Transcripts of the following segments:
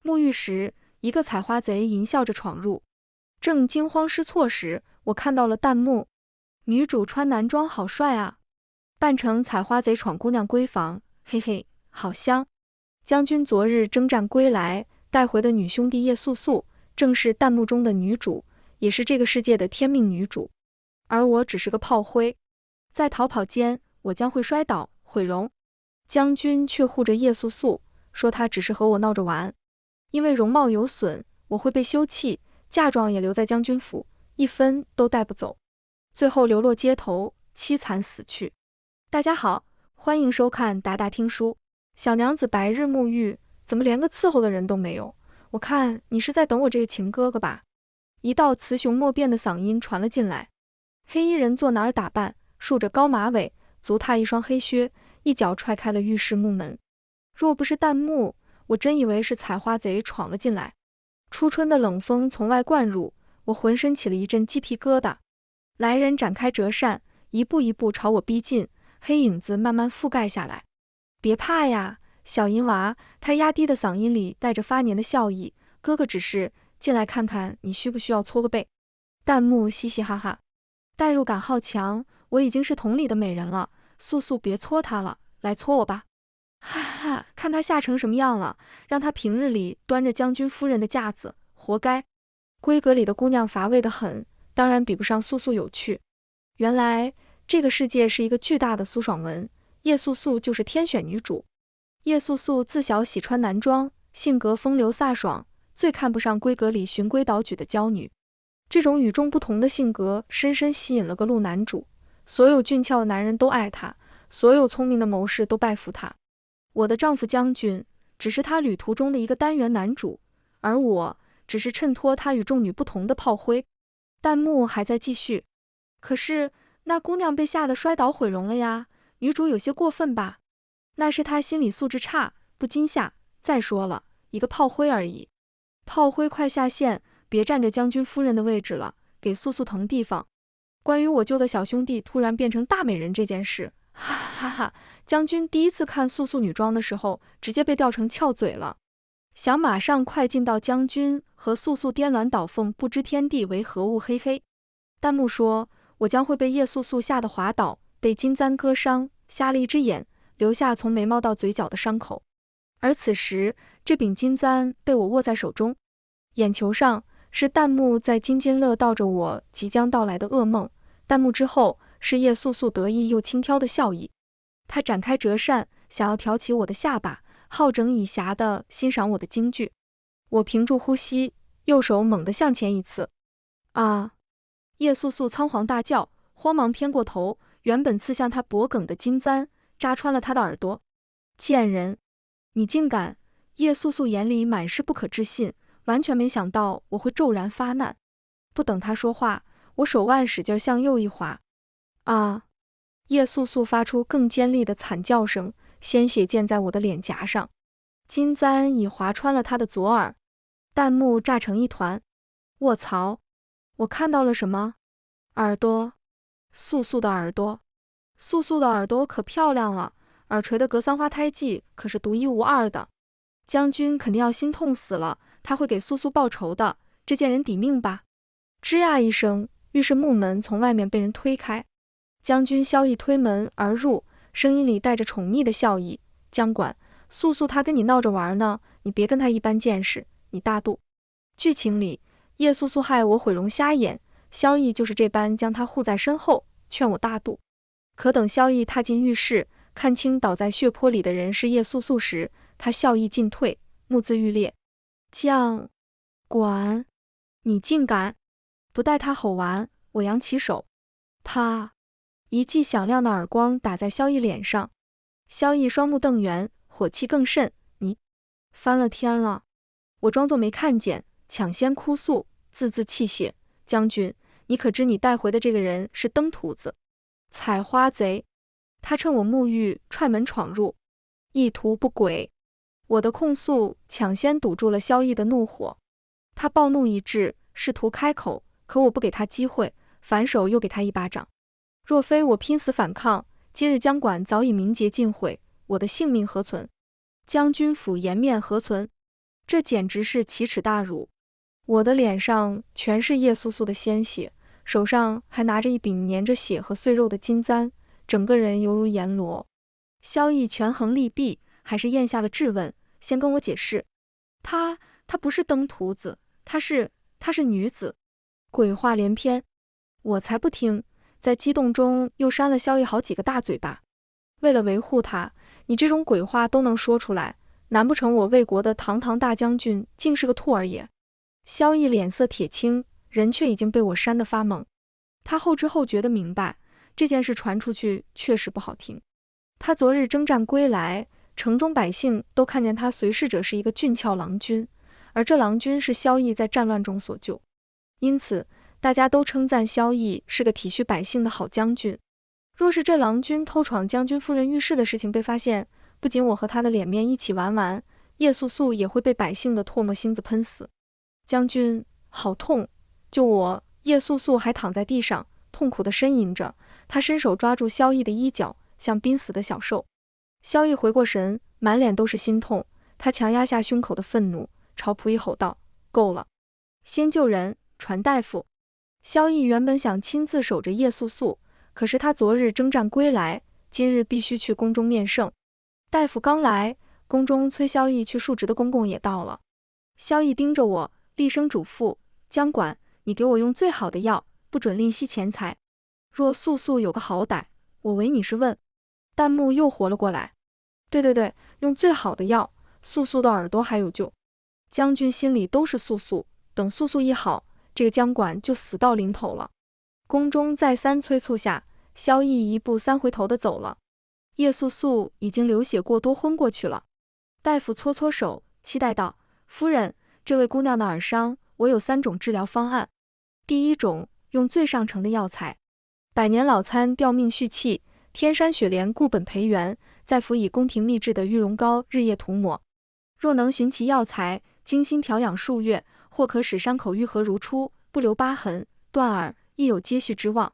沐浴时，一个采花贼淫笑着闯入。正惊慌失措时，我看到了弹幕，女主穿男装好帅啊，扮成采花贼闯姑娘闺房，嘿嘿，好香。将军昨日征战归来，带回的女兄弟叶素素，正是弹幕中的女主，也是这个世界的天命女主。而我只是个炮灰，在逃跑间，我将会摔倒毁容。将军却护着叶素素，说他只是和我闹着玩。因为容貌有损，我会被休弃，嫁妆也留在将军府，一分都带不走，最后流落街头，凄惨死去。大家好，欢迎收看达达听书。小娘子白日沐浴，怎么连个伺候的人都没有？我看你是在等我这个情哥哥吧。一道雌雄莫辨的嗓音传了进来。黑衣人做哪儿打扮，束着高马尾，足踏一双黑靴，一脚踹开了浴室木门。若不是弹幕，我真以为是采花贼闯了进来。初春的冷风从外灌入，我浑身起了一阵鸡皮疙瘩。来人展开折扇，一步一步朝我逼近，黑影子慢慢覆盖下来。别怕呀，小银娃，他压低的嗓音里带着发黏的笑意，哥哥只是进来看看你需不需要搓个背。弹幕嘻嘻哈哈，代入感好强，我已经是桶里的美人了，素素别搓他了，来搓我吧。哈哈，看他吓成什么样了，让他平日里端着将军夫人的架子，活该。闺阁里的姑娘乏味得很，当然比不上素素有趣。原来这个世界是一个巨大的苏爽文，叶素素就是天选女主。叶素素自小喜穿男装，性格风流飒爽，最看不上闺阁里循规蹈矩的娇女。这种与众不同的性格深深吸引了个路男主，所有俊俏的男人都爱她，所有聪明的谋士都拜服她。我的丈夫将军只是他旅途中的一个单元男主，而我只是衬托他与众女不同的炮灰。弹幕还在继续，可是那姑娘被吓得摔倒毁容了呀，女主有些过分吧？那是她心理素质差，不禁吓。再说了，一个炮灰而已。炮灰快下线，别占着将军夫人的位置了，给素素腾地方。关于我救的小兄弟突然变成大美人这件事，哈哈哈，将军第一次看素素女装的时候，直接被吊成翘嘴了，想马上快进到将军和素素颠鸾倒凤，不知天地为何物，嘿嘿。弹幕说，我将会被叶素素吓得滑倒，被金簪割伤，瞎了一只眼，留下从眉毛到嘴角的伤口。而此时，这柄金簪被我握在手中，眼球上是弹幕在津津乐道着我即将到来的噩梦，弹幕之后是叶素素得意又轻佻的笑意。她展开折扇，想要挑起我的下巴，好整以暇地欣赏我的京剧。我屏住呼吸，右手猛地向前一刺。啊！叶素素仓皇大叫，慌忙偏过头，原本刺向她脖颈的金簪扎穿了她的耳朵。贱人，你竟敢！叶素素眼里满是不可置信，完全没想到我会骤然发难。不等她说话，我手腕使劲向右一滑。啊！叶素素发出更尖利的惨叫声，鲜血溅在我的脸颊上，金簪已划穿了她的左耳。弹幕炸成一团。卧槽！我看到了什么？耳朵，素素的耳朵，素素的耳朵可漂亮了，耳垂的格桑花胎记可是独一无二的。将军肯定要心痛死了，他会给素素报仇的，这贱人抵命吧！吱呀一声，浴室木门从外面被人推开，将军萧逸推门而入，声音里带着宠溺的笑意：将管，素素她跟你闹着玩呢，你别跟她一般见识，你大度。剧情里，叶素素害我毁容瞎眼，萧逸就是这般将她护在身后，劝我大度。可等萧逸踏进浴室，看清倒在血泊里的人是叶素素时，他笑意尽退，目眦欲裂。将管，你竟敢！不待他吼完，我扬起手，他一记响亮的耳光打在萧逸脸上。萧逸双目瞪圆，火气更甚，你翻了天了！我装作没看见，抢先哭诉，字字泣血。将军，你可知你带回的这个人是登徒子，采花贼，他趁我沐浴踹门闯入，意图不轨。我的控诉抢先堵住了萧逸的怒火，他暴怒一至，试图开口，可我不给他机会，反手又给他一巴掌。若非我拼死反抗，今日将管早已名节尽毁，我的性命何存？将军府颜面何存？这简直是奇耻大辱。我的脸上全是叶素素的鲜血，手上还拿着一柄粘着血和碎肉的金簪，整个人犹如阎罗。萧逸权衡利弊，还是咽下了质问，先跟我解释，她不是登徒子，她是女子。鬼话连篇，我才不听，在激动中又扇了萧逸好几个大嘴巴。为了维护他，你这种鬼话都能说出来，难不成我魏国的堂堂大将军竟是个兔儿也？萧逸脸色铁青，人却已经被我扇得发懵。他后知后觉地明白，这件事传出去确实不好听。他昨日征战归来，城中百姓都看见他随侍者是一个俊俏郎君，而这郎君是萧逸在战乱中所救，因此大家都称赞萧逸是个体恤百姓的好将军。若是这郎君偷闯将军夫人浴室的事情被发现，不仅我和他的脸面一起玩完，叶素素也会被百姓的唾沫星子喷死。将军，好痛！救我！叶素素还躺在地上，痛苦地呻吟着，他伸手抓住萧逸的衣角，像濒死的小兽。萧逸回过神，满脸都是心痛，他强压下胸口的愤怒，朝仆役吼道：“够了，先救人，传大夫。”萧逸原本想亲自守着叶素素，可是他昨日征战归来，今日必须去宫中面圣。大夫刚来，宫中催萧逸去述职的公公也到了。萧逸盯着我，厉声嘱咐：“将管，你给我用最好的药，不准吝惜钱财。若素素有个好歹，我唯你是问。”弹幕又活了过来。对，用最好的药，素素的耳朵还有救。将军心里都是素素，等素素一好，这个将管就死到临头了。宫中再三催促下，萧逸一步三回头的走了。叶素素已经流血过多昏过去了。大夫搓搓手，期待道：“夫人，这位姑娘的耳伤，我有3种治疗方案。第一种，用最上乘的药材，百年老参吊命续气，天山雪莲固本培元，再辅以宫廷秘制的玉容膏日夜涂抹。若能寻其药材，精心调养数月，或可使伤口愈合如初，不留疤痕，断耳亦有接续之望。”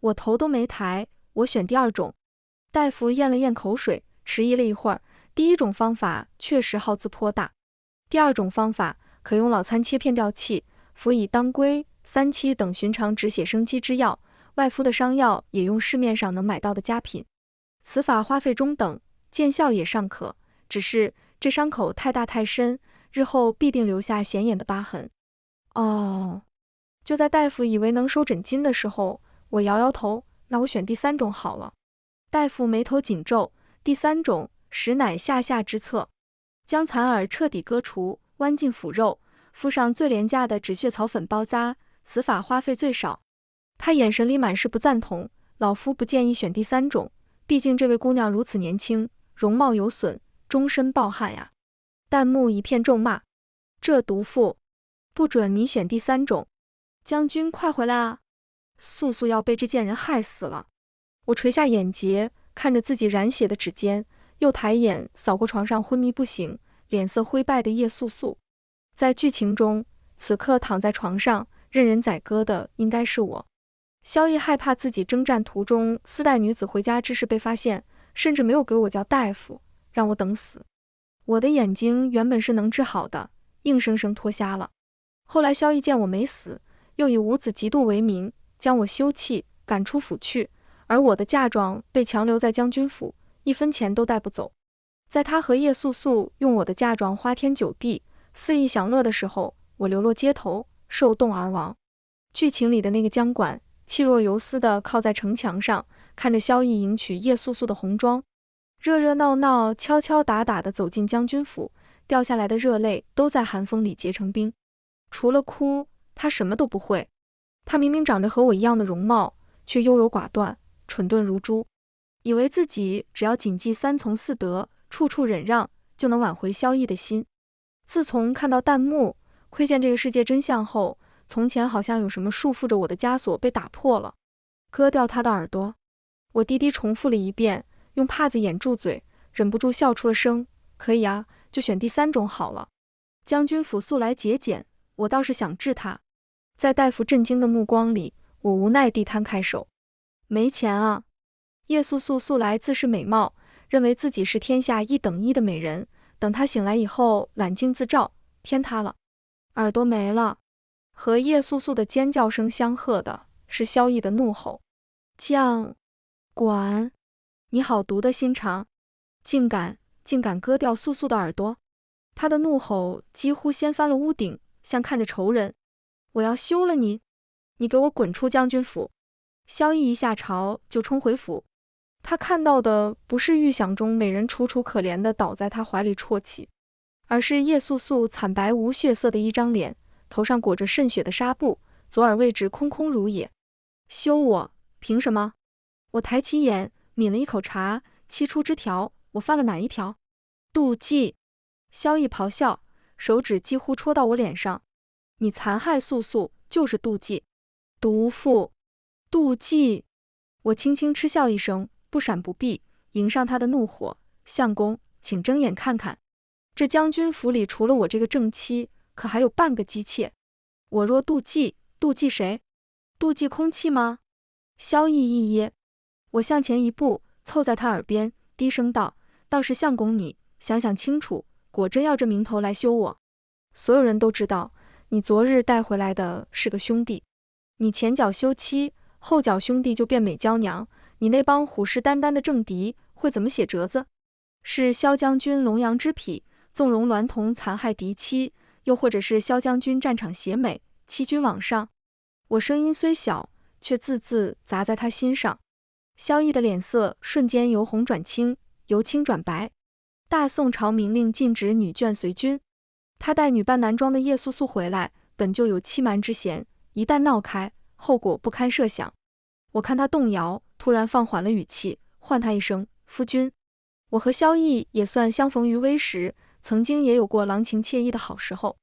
我头都没抬，我选第2种。大夫咽了咽口水，迟疑了一会儿。第一种方法确实耗资颇大，第2种方法可用老参切片吊气，辅以当归、三七等寻常止血生肌之药，外敷的伤药也用市面上能买到的佳品。此法花费中等，见效也尚可，只是这伤口太大太深，日后必定留下显眼的疤痕。哦，就在大夫以为能收诊金的时候，我摇摇头，那我选第3种好了。大夫眉头紧皱，第3种实乃下之策，将残耳彻底割除，剜尽腐肉，敷上最廉价的止血草粉包扎，此法花费最少。他眼神里满是不赞同，老夫不建议选第3种，毕竟这位姑娘如此年轻，容貌有损，终身抱憾呀。弹幕一片咒骂，这毒妇，不准你选第3种。将军快回来啊，素素要被这贱人害死了。我垂下眼睫，看着自己染血的指尖，又抬眼扫过床上昏迷不醒、脸色灰败的叶素素。在剧情中，此刻躺在床上任人宰割的应该是我。萧逸害怕自己征战途中私带女子回家之事被发现，甚至没有给我叫大夫，让我等死。我的眼睛原本是能治好的，硬生生脱瞎了。后来萧逸见我没死，又以五子嫉妒为名，将我休弃，赶出府去，而我的嫁妆被强留在将军府，1分钱都带不走。在他和叶素素用我的嫁妆花天酒地、肆意享乐的时候，我流落街头，受冻而亡。剧情里的那个将管气若游丝地靠在城墙上，看着萧逸迎娶叶素素的红妆，热热闹闹、敲敲打打地走进将军府，掉下来的热泪都在寒风里结成冰。除了哭，他什么都不会。他明明长着和我一样的容貌，却优柔寡断，蠢钝如猪，以为自己只要谨记3从4德，处处忍让，就能挽回萧逸的心。自从看到弹幕窥见这个世界真相后，从前好像有什么束缚着我的枷锁被打破了。割掉他的耳朵，我低低重复了一遍，用帕子掩住嘴，忍不住笑出了声。可以啊，就选第3种好了。将军府素来节俭，我倒是想治他。在大夫震惊的目光里，我无奈地摊开手。没钱啊。叶素素素来自视美貌，认为自己是天下1等1的美人，等她醒来以后揽镜自照，天塌了，耳朵没了。和叶素素的尖叫声相和的是萧逸的怒吼：将管，你好毒的心肠，竟敢割掉素素的耳朵！他的怒吼几乎掀翻了屋顶，像看着仇人。我要休了你！你给我滚出将军府！萧逸一下朝就冲回府，他看到的不是预想中美人楚楚可怜地倒在他怀里啜泣，而是叶素素惨白无血色的一张脸，头上裹着渗血的纱布，左耳位置空空如也。休我？凭什么？我抬起眼抿了一口茶，七出之条，我犯了哪一条？妒忌！萧逸咆哮，手指几乎戳到我脸上。你残害素素就是妒忌，毒妇！妒忌！我轻轻嗤笑一声，不闪不避，迎上他的怒火。相公，请睁眼看看，这将军府里除了我这个正妻，可还有半个姬妾。我若妒忌，妒忌谁？妒忌空气吗？萧逸一噎，我向前一步，凑在他耳边，低声道：倒是相公你想想清楚，果真要这名头来休我？所有人都知道，你昨日带回来的是个兄弟，你前脚休妻，后脚兄弟就变美娇娘，你那帮虎视眈眈的政敌会怎么写折子？是萧将军龙阳之癖，纵容娈童残害嫡妻，又或者是萧将军战场写美，欺君罔上？我声音虽小，却字字砸在他心上。萧逸的脸色瞬间由红转青，由青转白。大宋朝明令禁止女眷随军，他带女扮男装的叶素素回来，本就有欺瞒之嫌，一旦闹开，后果不堪设想。我看他动摇，突然放缓了语气，唤他一声夫君。我和萧逸也算相逢于微时，曾经也有过郎情妾意的好时候。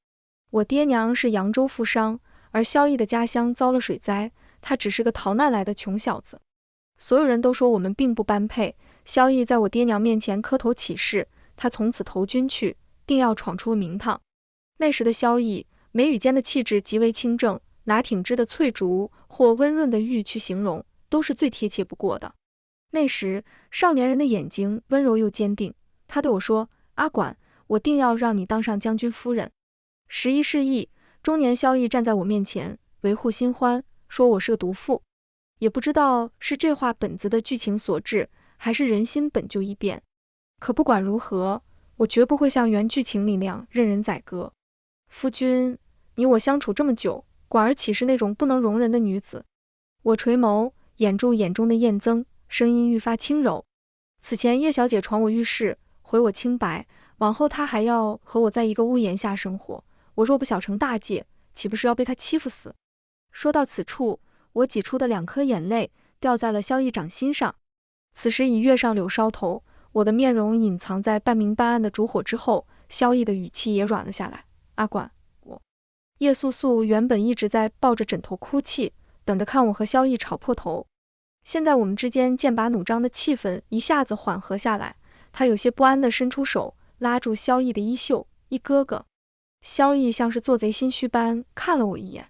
我爹娘是扬州富商，而萧逸的家乡遭了水灾，他只是个逃难来的穷小子。所有人都说我们并不般配，萧逸在我爹娘面前磕头起誓，他从此投军去，定要闯出名堂。那时的萧逸，眉宇间的气质极为清正，拿挺直的翠竹或温润的玉去形容，都是最贴切不过的。那时少年人的眼睛温柔又坚定，他对我说：阿管，我定要让你当上将军夫人。11世纪，中年萧逸站在我面前，维护新欢，说我是个毒妇。也不知道是这话本子的剧情所致，还是人心本就易变。可不管如何，我绝不会像原剧情里那样任人宰割。夫君，你我相处这么久，管儿岂是那种不能容人的女子？我垂眸，掩住眼中的艳增，声音愈发轻柔。此前叶小姐闯我浴室，毁我清白，往后她还要和我在一个屋檐下生活，我若不小惩大戒，岂不是要被她欺负死？说到此处，我挤出的2颗眼泪掉在了萧逸掌心上。此时已跃上柳梢头，我的面容隐藏在半明半暗的烛火之后，萧逸的语气也软了下来。阿管，我……叶素素原本一直在抱着枕头哭泣，等着看我和萧逸吵破头。现在我们之间剑拔弩张的气氛一下子缓和下来，她有些不安地伸出手，拉住萧逸的衣袖：一哥哥。萧逸像是做贼心虚般看了我一眼，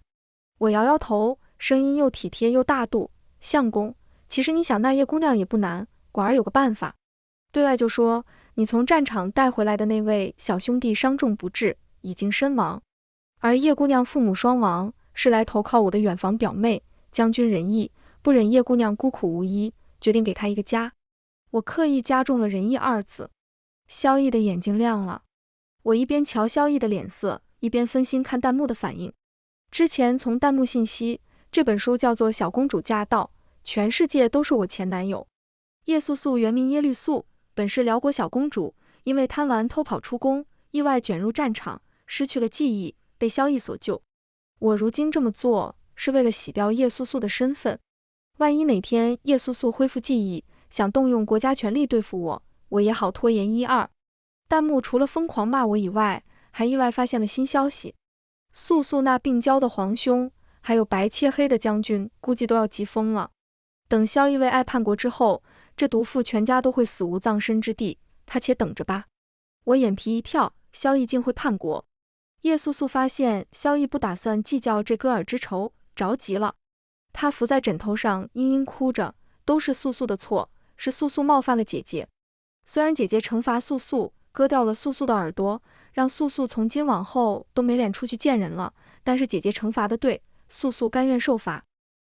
我摇摇头，声音又体贴又大度：相公，其实你想那叶姑娘也不难，管儿有个办法。对外就说你从战场带回来的那位小兄弟伤重不治，已经身亡，而叶姑娘父母双亡，是来投靠我的远房表妹。将军仁义，不忍叶姑娘孤苦无依，决定给她一个家。我刻意加重了仁义2字。萧逸的眼睛亮了，我一边瞧萧逸的脸色，一边分心看弹幕的反应。之前从弹幕信息，这本书叫做《小公主驾到》，全世界都是我前男友。叶素素原名耶律素，本是辽国小公主，因为贪玩偷跑出宫，意外卷入战场，失去了记忆，被萧逸所救。我如今这么做，是为了洗掉叶素素的身份。万一哪天叶素素恢复记忆，想动用国家权力对付我，我也好拖延1、2。弹幕除了疯狂骂我以外，还意外发现了新消息。素素那病娇的皇兄，还有白切黑的将军，估计都要急疯了。等萧逸为爱叛国之后，这毒妇全家都会死无葬身之地，他且等着吧。我眼皮一跳，萧逸竟会叛国。叶素素发现萧逸不打算计较这割耳之仇，着急了。她伏在枕头上嘤嘤哭着，都是素素的错，是素素冒犯了姐姐。虽然姐姐惩罚素素，割掉了素素的耳朵，让素素从今往后都没脸出去见人了，但是姐姐惩罚的对，素素甘愿受罚。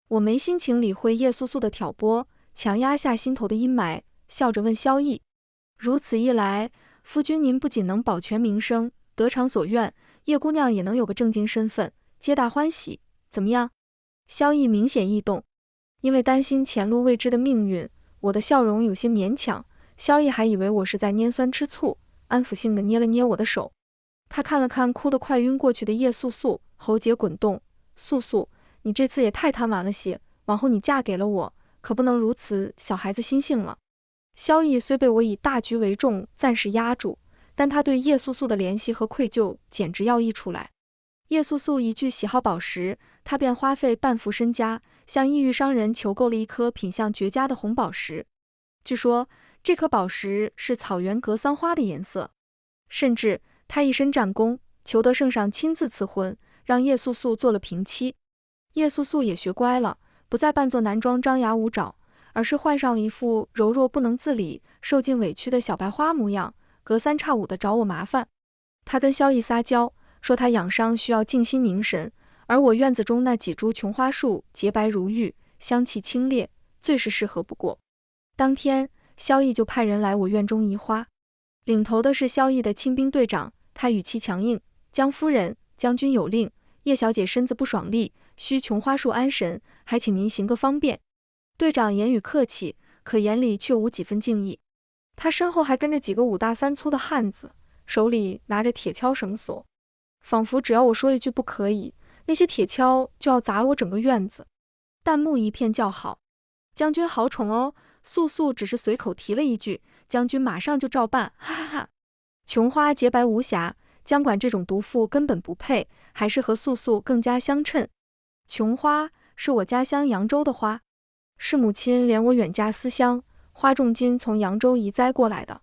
我没心情理会叶素素的挑拨，强压下心头的阴霾，笑着问萧逸：如此一来，夫君您不仅能保全名声，得偿所愿，叶姑娘也能有个正经身份，皆大欢喜，怎么样？萧逸明显异动，因为担心前路未知的命运，我的笑容有些勉强。萧逸还以为我是在拈酸吃醋，安抚性的捏了捏我的手。他看了看哭得快晕过去的叶素素，喉结滚动：素素，你这次也太贪玩了些，往后你嫁给了我，可不能如此小孩子心性了。萧逸虽被我以大局为重暂时压住，但他对叶素素的怜惜和愧疚简直要溢出来。叶素素一句喜好宝石，他便花费半副身家，向异域商人求购了一颗品相绝佳的红宝石。据说这颗宝石是草原格桑花的颜色，甚至他一身战功，求得圣上亲自赐婚，让叶素素做了平妻。叶素素也学乖了，不再扮作男装张牙舞爪，而是换上了一副柔弱不能自理、受尽委屈的小白花模样，隔三差五地找我麻烦。他跟萧逸撒娇，说他养伤需要静心凝神，而我院子中那几株琼花树洁白如玉，香气清冽，最是适合不过。当天，萧逸就派人来我院中移花，领头的是萧逸的亲兵队长，他语气强硬：江夫人，将军有令，叶小姐身子不爽利，需琼花树安神，还请您行个方便。队长言语客气，可眼里却无几分敬意。他身后还跟着几个5大3粗的汉子，手里拿着铁锹绳索，仿佛只要我说一句不可以，那些铁锹就要砸了我整个院子。弹幕一片叫好，将军好宠哦！素素只是随口提了一句，将军马上就照办，哈哈哈！琼花洁白无瑕，江管这种毒妇根本不配，还是和素素更加相称。琼花是我家乡扬州的花，是母亲连我远嫁思乡，花重金从扬州移栽过来的。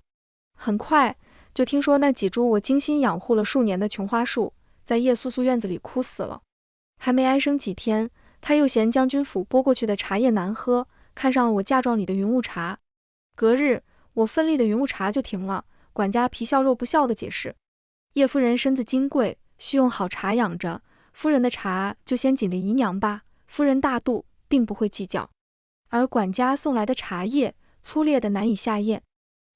很快就听说那几株我精心养护了数年的琼花树，在叶素素院子里枯死了。还没安生几天，他又嫌将军府拨过去的茶叶难喝，看上我嫁妆里的云雾茶。隔日，我分力的云雾茶就停了，管家皮笑肉不笑地解释：叶夫人身子金贵，需用好茶养着，夫人的茶就先紧着姨娘吧，夫人大度，并不会计较。而管家送来的茶叶粗劣的难以下咽。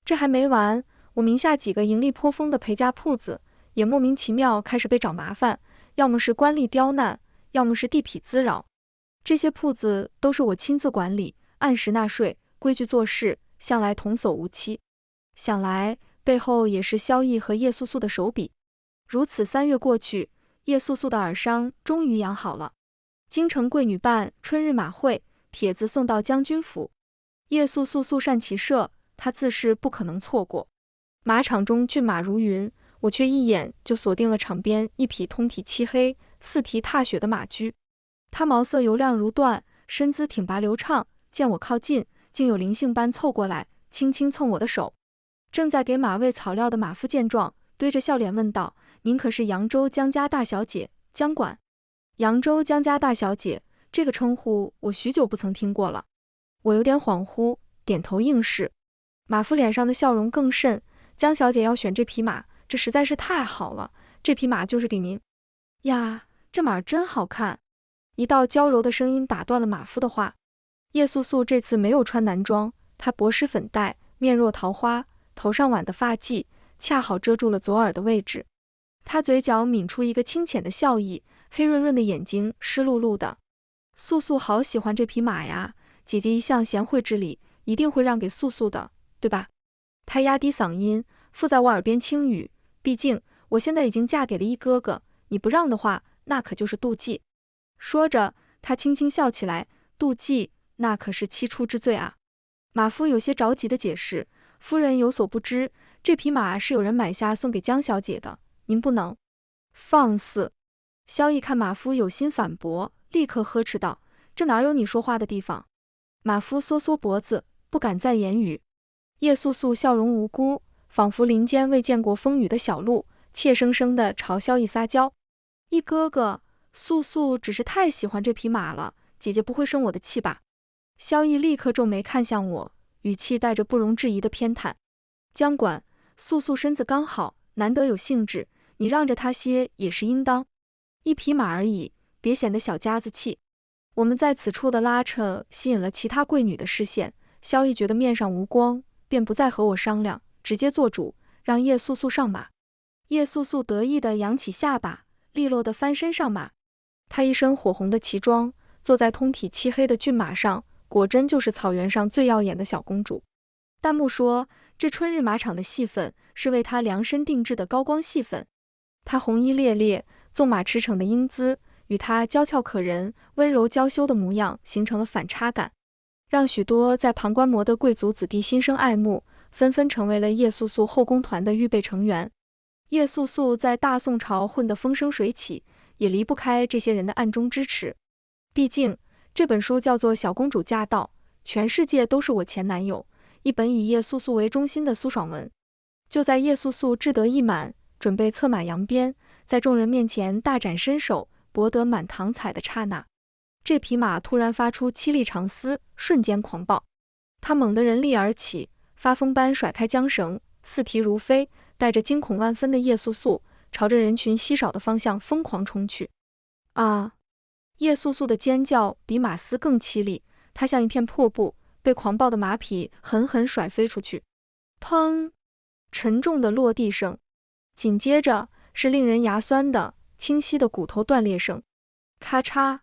这还没完，我名下几个盈利颇丰的陪嫁铺子也莫名其妙开始被找麻烦，要么是官吏刁难，要么是地痞滋扰。这些铺子都是我亲自管理，按时纳税，规矩做事，向来童叟无欺。想来背后也是萧逸和叶素素的手笔。如此3月过去，叶素素的耳伤终于养好了。京城贵女办春日马会，帖子送到将军府。叶素素素善骑射，她自是不可能错过。马场中骏马如云，我却一眼就锁定了场边一匹通体漆黑、四蹄踏雪的马驹。它毛色油亮如缎，身姿挺拔流畅，见我靠近，竟有灵性般凑过来，轻轻蹭我的手。正在给马喂草料的马夫见状，堆着笑脸问道：您可是扬州江家大小姐江管？扬州江家大小姐这个称呼我许久不曾听过了。我有点恍惚，点头应是。马夫脸上的笑容更甚：江小姐要选这匹马，这实在是太好了，这匹马就是给您。呀，这马真好看！一道娇柔的声音打断了马夫的话。叶素素这次没有穿男装，她薄施粉黛，面若桃花，头上挽的发髻恰好遮住了左耳的位置。她嘴角抿出一个清浅的笑意，黑润润的眼睛湿漉漉的。素素好喜欢这匹马呀，姐姐一向贤惠之礼，一定会让给素素的，对吧？她压低嗓音，附在我耳边轻语：毕竟我现在已经嫁给了一哥哥，你不让的话，那可就是妒忌。说着，她轻轻笑起来：妒忌，那可是七出之罪啊！马夫有些着急地解释：夫人有所不知，这匹马是有人买下送给江小姐的，您不能。放肆！萧逸看马夫有心反驳，立刻呵斥道：这哪有你说话的地方？马夫缩缩脖子，不敢再言语。叶素素笑容无辜，仿佛林间未见过风雨的小鹿，怯生生地朝萧逸撒娇：一哥哥，素素只是太喜欢这匹马了，姐姐不会生我的气吧？萧逸立刻皱眉看向我，语气带着不容置疑的偏袒：江管，素素身子刚好，难得有兴致，你让着他些也是应当。一匹马而已，别显得小家子气。我们在此处的拉扯吸引了其他贵女的视线，萧逸觉得面上无光，便不再和我商量，直接做主，让叶素素上马。叶素素得意地扬起下巴，利落地翻身上马。她一身火红的旗装，坐在通体漆黑的骏马上，果真就是草原上最耀眼的小公主。弹幕说，这春日马场的戏份是为她量身定制的高光戏份。她红衣猎猎，纵马驰骋的英姿，与她娇俏可人、温柔娇羞的模样形成了反差感，让许多在旁观摩的贵族子弟心生爱慕，纷纷成为了叶素素后宫团的预备成员。叶素素在大宋朝混得风生水起，也离不开这些人的暗中支持。毕竟这本书叫做《小公主驾到》，全世界都是我前男友，一本以叶素素为中心的苏爽文。就在叶素素志得意满，准备策马扬鞭，在众人面前大展身手，博得满堂彩的刹那，这匹马突然发出凄厉长嘶，瞬间狂暴。它猛地人立而起，发疯般甩开缰绳，似蹄如飞，带着惊恐万分的叶素素朝着人群稀少的方向疯狂冲去。啊！叶素素的尖叫比马嘶更凄厉，她像一片破布，被狂暴的马匹狠狠甩飞出去。砰！沉重的落地声，紧接着是令人牙酸的清晰的骨头断裂声。咔嚓！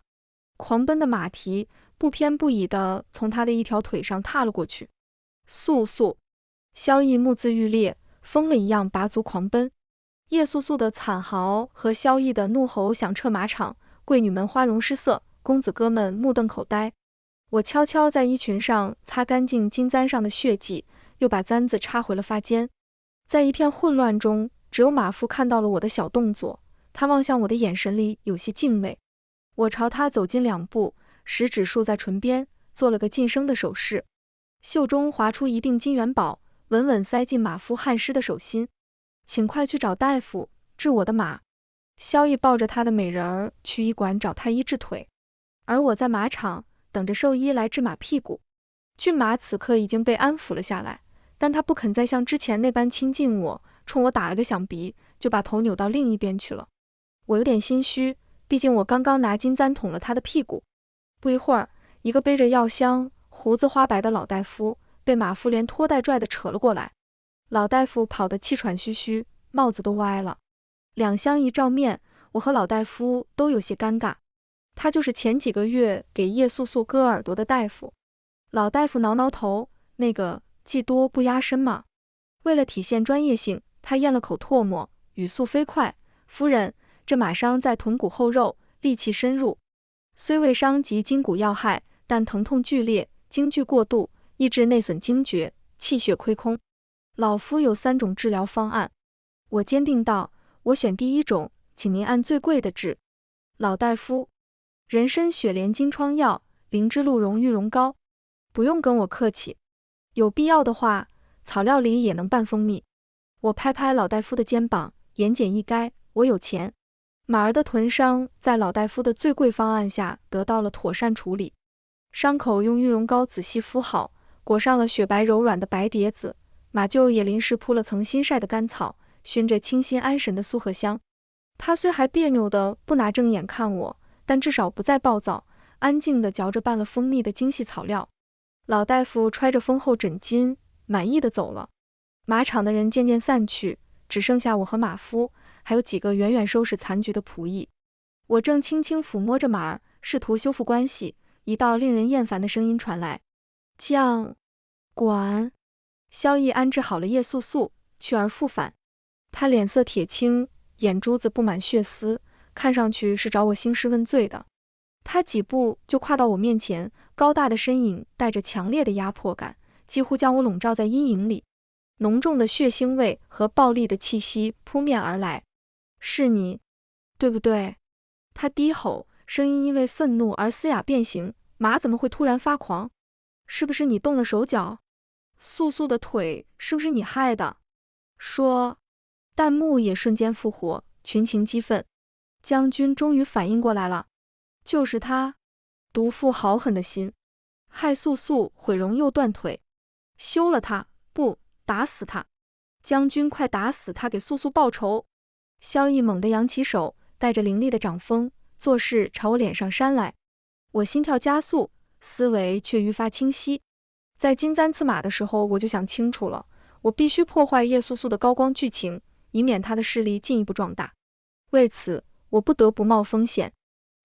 狂奔的马蹄不偏不倚地从他的一条腿上踏了过去。素素！萧逸目眦欲裂，疯了一样拔足狂奔。叶素素的惨嚎和萧逸的怒吼响彻马场，贵女们花容失色，公子哥们目瞪口呆。我悄悄在衣裙上擦干净金簪上的血迹，又把簪子插回了发间。在一片混乱中，只有马夫看到了我的小动作，他望向我的眼神里有些敬畏。我朝他走近2步，食指竖在唇边，做了个噤声的手势，袖中划出一锭金元宝，稳稳塞进马夫汗湿的手心。请快去找大夫治我的马。萧逸抱着他的美人儿去医馆找他医治腿，而我在马场等着兽医来治马屁股。骏马此刻已经被安抚了下来，但他不肯再像之前那般亲近我，冲我打了个响鼻，就把头扭到另一边去了。我有点心虚，毕竟我刚刚拿金簪捅了他的屁股。不一会儿，一个背着药箱、胡子花白的老大夫被马夫连拖带拽地扯了过来。老大夫跑得气喘吁吁，帽子都歪了。两相一照面，我和老大夫都有些尴尬。他就是前几个月给叶素素割耳朵的大夫。老大夫挠挠头，那个技多不压身嘛。为了体现专业性，他咽了口唾沫，语速飞快：“夫人，这马伤在臀骨后肉，戾气深入，虽未伤及筋骨要害，但疼痛剧烈，惊惧过度，易致内损惊厥，气血亏空。老夫有3种治疗方案。”我坚定道：“我选第1种，请您按最贵的治。”老大夫：“人参雪莲金疮药，灵芝鹿茸玉茸膏。不用跟我客气，有必要的话，草料里也能拌蜂蜜。”我拍拍老大夫的肩膀，言简意赅：“我有钱。”马儿的臀伤在老大夫的最贵方案下得到了妥善处理，伤口用玉茸膏仔细敷好，裹上了雪白柔软的白碟子，马厩也临时铺了层新晒的干草，熏着清新安神的苏合香。他虽还别扭的不拿正眼看我，但至少不再暴躁，安静地嚼着拌了蜂蜜的精细草料。老大夫揣着丰厚枕巾，满意的走了。马场的人渐渐散去，只剩下我和马夫，还有几个远远收拾残局的仆役。我正轻轻抚摸着马儿，试图修复关系，一道令人厌烦的声音传来：“将管。”萧逸安置好了叶素素，去而复返。他脸色铁青，眼珠子布满血丝，看上去是找我兴师问罪的。他几步就跨到我面前，高大的身影带着强烈的压迫感，几乎将我笼罩在阴影里。浓重的血腥味和暴力的气息扑面而来。“是你，对不对？”他低吼，声音因为愤怒而嘶哑变形。“马怎么会突然发狂？是不是你动了手脚？素素的腿是不是你害的？说。”弹幕也瞬间复活，群情激愤。将军终于反应过来了，就是他，毒妇好狠的心，害素素毁容又断腿，休了他，不，打死他。将军快打死他，给素素报仇！萧逸猛地扬起手，带着凌厉的掌风，作势朝我脸上扇来。我心跳加速，思维却愈发清晰。在金簪刺马的时候，我就想清楚了，我必须破坏叶素素的高光剧情，以免她的势力进一步壮大。为此，我不得不冒风险。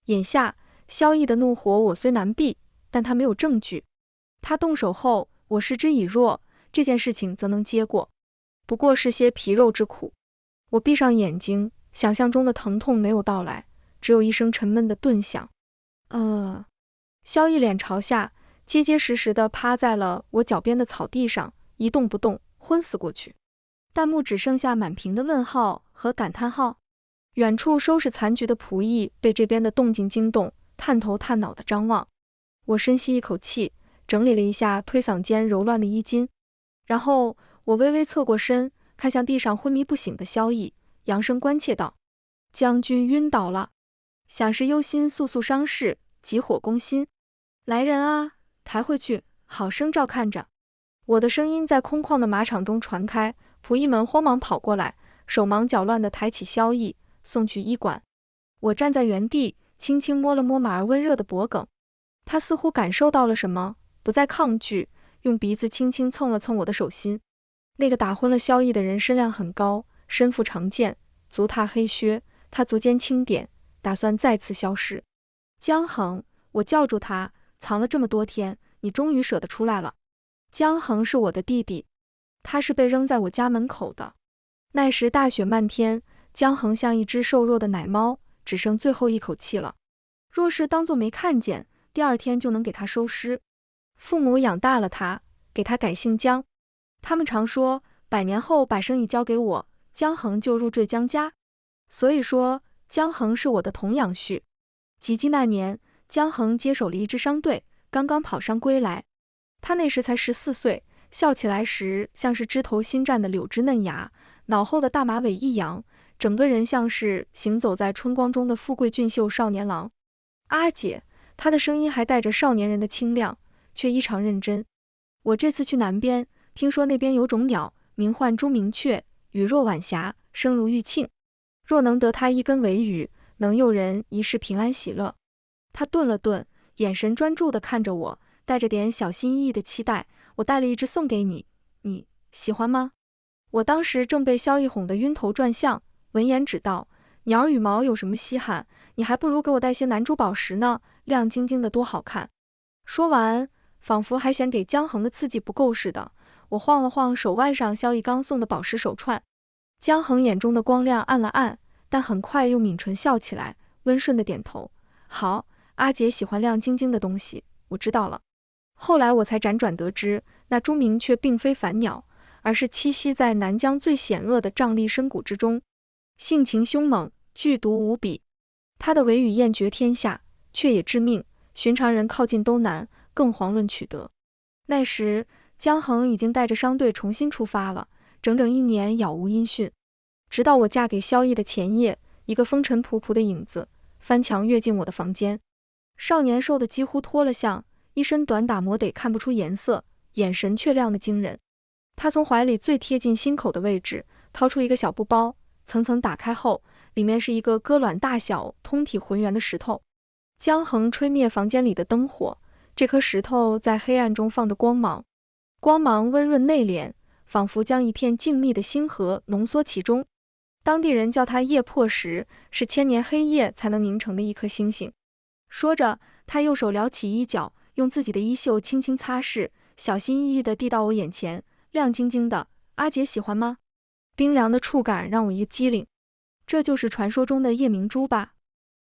眼下，萧逸的怒火我虽难避，但他没有证据。他动手后，我视之以弱，这件事情则能接过，不过是些皮肉之苦。我闭上眼睛，想象中的疼痛没有到来，只有一声沉闷的顿响。萧逸脸朝下，结结实实地趴在了我脚边的草地上，一动不动，昏死过去。弹幕只剩下满屏的问号和感叹号。远处收拾残局的仆役被这边的动静惊动，探头探脑地张望。我深吸一口气，整理了一下推搡间柔乱的衣襟，然后我微微侧过身，看向地上昏迷不醒的萧逸，扬声关切道：“将军晕倒了，想是忧心素素伤势，急火攻心。来人啊，抬回去，好生照看着。”我的声音在空旷的马场中传开，仆役们慌忙跑过来，手忙脚乱地抬起萧逸，送去医馆。我站在原地，轻轻摸了摸马儿温热的脖颈，他似乎感受到了什么，不再抗拒，用鼻子轻轻蹭了蹭我的手心。那个打昏了萧逸的人身量很高，身负长剑，足踏黑靴，他足尖轻点，打算再次消失。江恒，我叫住他，藏了这么多天，你终于舍得出来了。江恒是我的弟弟，他是被扔在我家门口的。那时大雪漫天，江恒像一只瘦弱的奶猫，只剩最后一口气了。若是当作没看见，第二天就能给他收尸。父母养大了他，给他改姓江。他们常说，100年后把生意交给我，江恒就入赘江家。所以说，江恒是我的童养婿。及笄那年，江恒接手了一支商队，刚刚跑上归来。他那时才14岁，笑起来时像是枝头新绽的柳枝嫩芽，脑后的大马尾一扬，整个人像是行走在春光中的富贵俊秀少年郎。阿姐，他的声音还带着少年人的清亮，却异常认真。我这次去南边，听说那边有种鸟，名唤朱明雀，羽若晚霞，声如玉磬。若能得它一根尾羽，能诱人一世平安喜乐。他顿了顿，眼神专注地看着我，带着点小心翼翼的期待。我带了一只送给你，你喜欢吗？我当时正被萧逸哄得晕头转向，闻言只道：鸟羽毛有什么稀罕，你还不如给我带些南珠宝石呢，亮晶晶的多好看。说完，仿佛还嫌给江恒的刺激不够似的，我晃了晃手腕上萧逸刚送的宝石手串。江恒眼中的光亮暗了暗，但很快又抿唇笑起来，温顺的点头：好，阿姐喜欢亮晶晶的东西，我知道了。后来我才辗转得知，那朱明却并非凡鸟，而是栖息在南疆最险恶的瘴疠深谷之中，性情凶猛，剧毒无比。它的尾羽艳绝天下，却也致命，寻常人靠近都难，更遑论取得。那时江恒已经带着商队重新出发了，整整1年杳无音讯。直到我嫁给萧逸的前夜，一个风尘仆仆的影子翻墙跃进我的房间。少年瘦得几乎脱了相，一身短打磨得看不出颜色，眼神却亮得惊人。他从怀里最贴近心口的位置掏出一个小布包，层层打开后，里面是一个鸽卵大小、通体浑圆的石头。江恒吹灭房间里的灯火，这颗石头在黑暗中放着光芒，光芒温润内敛，仿佛将一片静谧的星河浓缩其中。当地人叫它夜破石，是千年黑夜才能凝成的一颗星星。说着，他右手撩起衣角，用自己的衣袖轻轻擦拭，小心翼翼地递到我眼前，亮晶晶的，阿姐喜欢吗？冰凉的触感让我一激灵，这就是传说中的夜明珠吧？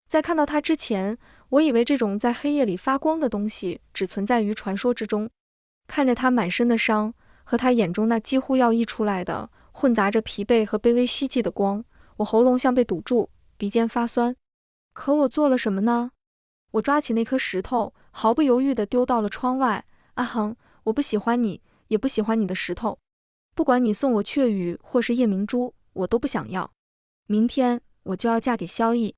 在看到它之前，我以为这种在黑夜里发光的东西只存在于传说之中。看着他满身的伤，和他眼中那几乎要溢出来的混杂着疲惫和卑微希冀的光，我喉咙像被堵住，鼻尖发酸。可我做了什么呢？我抓起那颗石头，毫不犹豫地丢到了窗外。阿恒，我不喜欢你，也不喜欢你的石头。不管你送我雀羽或是夜明珠，我都不想要。明天我就要嫁给萧逸。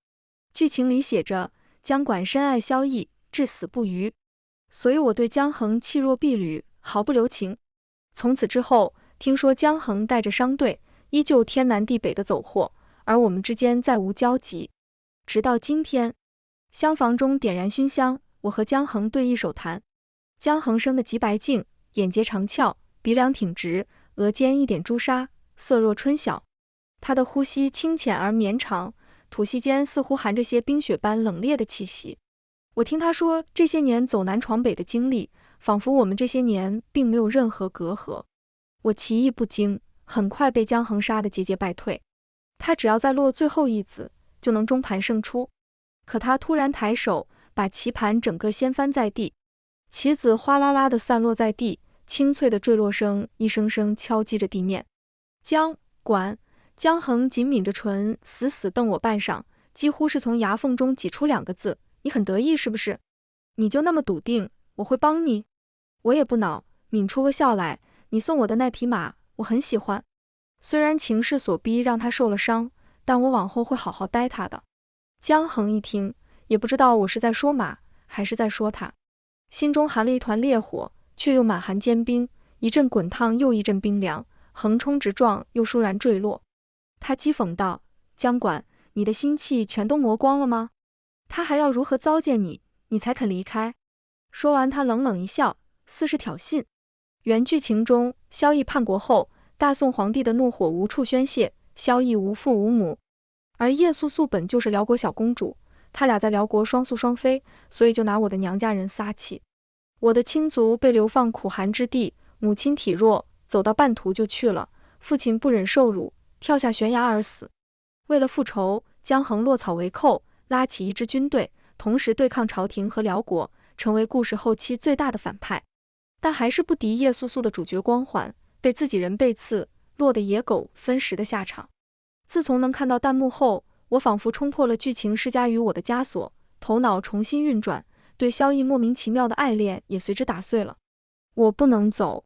剧情里写着江管深爱萧逸，至死不渝，所以我对江恒弃若敝履，毫不留情。从此之后，听说江衡带着商队，依旧天南地北的走货，而我们之间再无交集。直到今天，厢房中点燃熏香，我和江衡对一手谈。江衡生得极白净，眼睫长翘，鼻梁挺直，额间一点朱砂，色若春晓。他的呼吸清浅而绵长，吐息间似乎含着些冰雪般冷冽的气息。我听他说这些年走南闯北的经历，仿佛我们这些年并没有任何隔阂。我其意不惊，很快被江衡杀得节节败退。他只要再落最后一子，就能中盘胜出。可他突然抬手，把棋盘整个掀翻在地，棋子哗啦啦地散落在地，清脆的坠落声一声声敲击着地面。江衡紧抿着唇，死死瞪我半晌，几乎是从牙缝中挤出2个字：你很得意是不是？你就那么笃定我会帮你？我也不恼，抿出个笑来，你送我的那匹马我很喜欢，虽然情势所逼让他受了伤，但我往后会好好待他的。江衡一听，也不知道我是在说马还是在说他，心中含了一团烈火，却又满含坚冰，一阵滚烫又一阵冰凉，横冲直撞又倏然坠落。他讥讽道：江管，你的心气全都磨光了吗？他还要如何糟践你，你才肯离开？说完，他冷冷一笑，似是挑衅。原剧情中，萧绎叛国后，大宋皇帝的怒火无处宣泄，萧绎无父无母，而叶素素本就是辽国小公主，他俩在辽国双宿双飞，所以就拿我的娘家人撒气。我的亲族被流放苦寒之地，母亲体弱，走到半途就去了，父亲不忍受辱，跳下悬崖而死。为了复仇，江衡落草为寇，拉起一支军队，同时对抗朝廷和辽国，成为故事后期最大的反派。但还是不敌叶素素的主角光环，被自己人背刺，落得野狗分食的下场。自从能看到弹幕后，我仿佛冲破了剧情施加于我的枷锁，头脑重新运转，对萧绎莫名其妙的爱恋也随之打碎了。我不能走。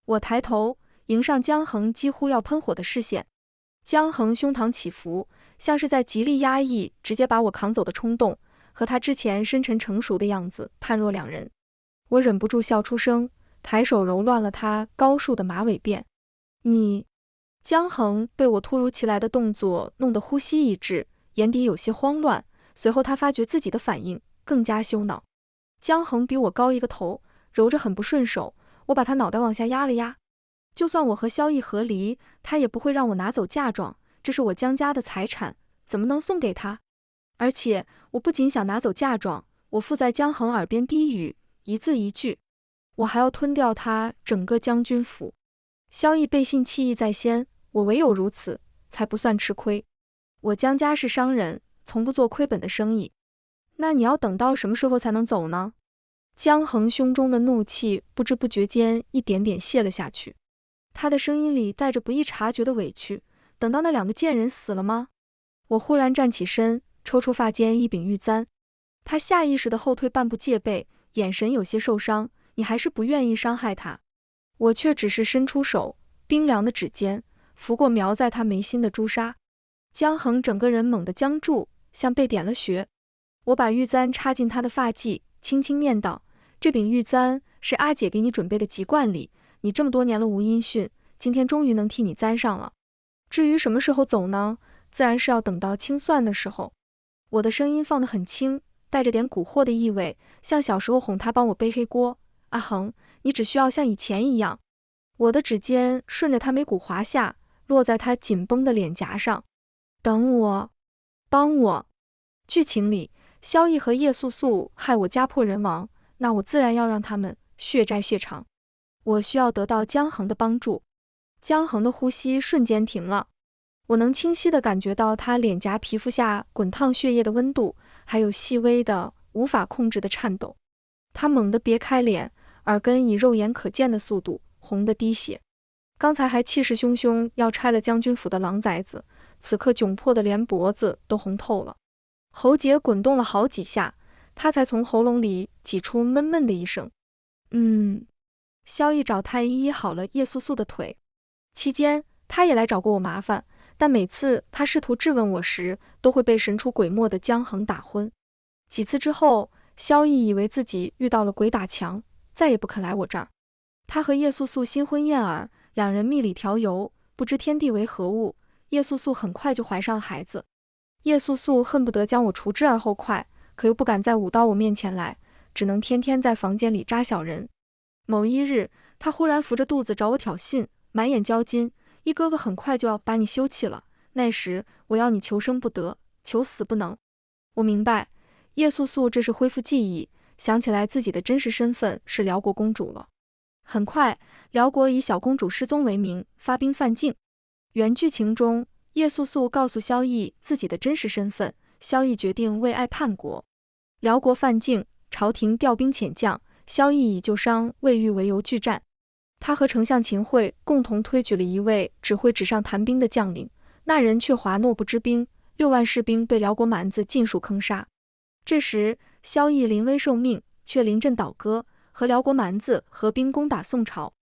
我抬头迎上江衡几乎要喷火的视线。江衡胸膛起伏，像是在极力压抑直接把我扛走的冲动，和他之前深沉成熟的样子判若两人。我忍不住笑出声，抬手揉乱了他高束的马尾辫。你……江衡被我突如其来的动作弄得呼吸一滞，眼底有些慌乱，随后他发觉自己的反应，更加羞恼。江衡比我高一个头，揉着很不顺手，我把他脑袋往下压了压。就算我和萧绎和离，他也不会让我拿走嫁妆，这是我江家的财产，怎么能送给他？而且我不仅想拿走嫁妆，我附在江衡耳边低语，一字一句，我还要吞掉他整个将军府。萧绎背信弃义在先，我唯有如此，才不算吃亏。我江家是商人，从不做亏本的生意。那你要等到什么时候才能走呢？江衡胸中的怒气不知不觉间一点点泄了下去，他的声音里带着不易察觉的委屈。等到那2个贱人死了吗？我忽然站起身，抽出发间一柄玉簪。他下意识地后退半步戒备，眼神有些受伤。你还是不愿意伤害他？我却只是伸出手，冰凉的指尖拂过描在他眉心的朱砂。江衡整个人猛地僵住，像被点了穴。我把玉簪插进他的发髻，轻轻念道：这柄玉簪是阿姐给你准备的吉冠礼，你这么多年了无音讯，今天终于能替你簪上了。至于什么时候走呢？自然是要等到清算的时候。我的声音放得很轻，带着点蛊惑的意味，像小时候哄他帮我背黑锅。阿衡，你只需要像以前一样。我的指尖顺着他眉骨滑下，落在他紧绷的脸颊上。等我，帮我。剧情里，萧绎和叶素素害我家破人亡，那我自然要让他们血债血偿。我需要得到江衡的帮助。江衡的呼吸瞬间停了，我能清晰地感觉到他脸颊皮肤下滚烫血液的温度，还有细微的无法控制的颤抖。他猛地别开脸，耳根以肉眼可见的速度红得滴血。刚才还气势汹汹要拆了将军府的狼崽子，此刻窘迫得连脖子都红透了。喉结滚动了好几下，他才从喉咙里挤出闷闷的一声。萧绎找太医医好了叶素素的腿，期间他也来找过我麻烦，但每次他试图质问我时，都会被神出鬼没的江衡打昏。几次之后，萧绎以为自己遇到了鬼打墙，再也不肯来我这儿。他和叶素素新婚燕尔，两人蜜里调油，不知天地为何物。叶素素很快就怀上孩子。叶素素恨不得将我除之而后快，可又不敢再舞到我面前来，只能天天在房间里扎小人。某一日，她忽然扶着肚子找我挑衅，满眼焦金，一哥哥很快就要把你休弃了，那时我要你求生不得，求死不能。我明白，叶素素这是恢复记忆，想起来自己的真实身份是辽国公主了。很快，辽国以小公主失踪为名发兵犯境。原剧情中，叶素素告诉萧绎自己的真实身份，萧绎决定为爱叛国。辽国犯境，朝廷调兵遣将，萧绎以救伤魏玉为由拒战。他和丞相秦桧共同推举了一位只会纸上谈兵的将领，那人却滑懦不知兵，6万士兵被辽国蛮子尽数坑杀。这时，萧绎临危受命，却临阵倒戈，和辽国蛮子合兵攻打宋朝。